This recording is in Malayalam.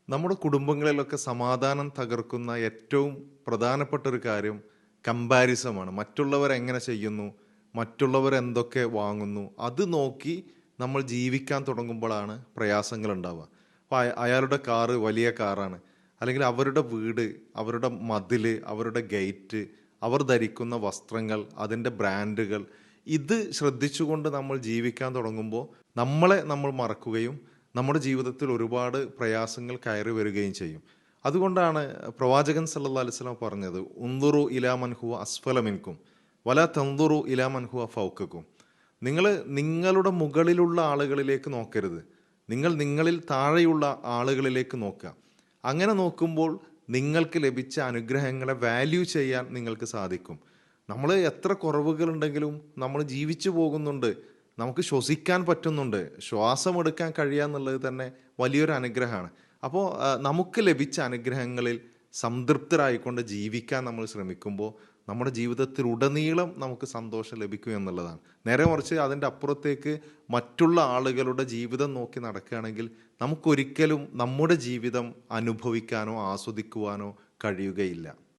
നമ്മുടെ കുടുംബങ്ങളിലൊക്കെ സമാധാനം തകർക്കുന്ന ഏറ്റവും പ്രധാനപ്പെട്ട ഒരു കാര്യം കമ്പാരിസമാണ്. മറ്റുള്ളവർ എങ്ങനെ ചെയ്യുന്നു, മറ്റുള്ളവർ എന്തൊക്കെ വാങ്ങുന്നു, അത് നോക്കി നമ്മൾ ജീവിക്കാൻ തുടങ്ങുമ്പോഴാണ് പ്രയാസങ്ങൾ ഉണ്ടാവുക. അപ്പോൾ അയാളുടെ കാറ് വലിയ കാറാണ്, അല്ലെങ്കിൽ അവരുടെ വീട്, അവരുടെ മതില്, അവരുടെ ഗേറ്റ്, അവർ ധരിക്കുന്ന വസ്ത്രങ്ങൾ, അതിൻ്റെ ബ്രാൻഡുകൾ, ഇത് ശ്രദ്ധിച്ചുകൊണ്ട് നമ്മൾ ജീവിക്കാൻ തുടങ്ങുമ്പോൾ നമ്മളെ നമ്മൾ മറക്കുകയും നമ്മുടെ ജീവിതത്തിൽ ഒരുപാട് പ്രയാസങ്ങൾ കയറി വരികയും ചെയ്യും. അതുകൊണ്ടാണ് പ്രവാചകൻ സല്ലല്ലാഹു അലൈഹി വസല്ലം പറഞ്ഞത്, ഉൻദുറു ഇലാ മൻ ഹുവ അസ്ഫല മിൻകും വലാ തൻദുറു ഇലാ മൻ ഹുവ ഫൗകക്കും. നിങ്ങൾ നിങ്ങളുടെ മുകളിലുള്ള ആളുകളിലേക്ക് നോക്കരുത്, നിങ്ങൾ നിങ്ങളിൽ താഴെയുള്ള ആളുകളിലേക്ക് നോക്കുക. അങ്ങനെ നോക്കുമ്പോൾ നിങ്ങൾക്ക് ലഭിച്ച അനുഗ്രഹങ്ങളെ വാല്യൂ ചെയ്യാൻ നിങ്ങൾക്ക് സാധിക്കും. നമ്മൾ എത്ര കുറവുകളുണ്ടെങ്കിലും നമ്മൾ ജീവിച്ചു പോകുന്നുണ്ട്, നമുക്ക് ശ്വസിക്കാൻ പറ്റുന്നുണ്ട്, ശ്വാസമെടുക്കാൻ കഴിയുക എന്നുള്ളത് തന്നെ വലിയൊരു അനുഗ്രഹമാണ്. അപ്പോൾ നമുക്ക് ലഭിച്ച അനുഗ്രഹങ്ങളിൽ സംതൃപ്തരായിക്കൊണ്ട് ജീവിക്കാൻ നമ്മൾ ശ്രമിക്കുമ്പോൾ നമ്മുടെ ജീവിതത്തിൽ ഉടനീളം നമുക്ക് സന്തോഷം ലഭിക്കും എന്നുള്ളതാണ്. നേരെ മറിച്ച് അതിൻ്റെ അപ്പുറത്തേക്ക് മറ്റുള്ള ആളുകളുടെ ജീവിതം നോക്കി നടക്കുകയാണെങ്കിൽ നമുക്കൊരിക്കലും നമ്മുടെ ജീവിതം അനുഭവിക്കാനോ ആസ്വദിക്കുവാനോ കഴിയുകയില്ല.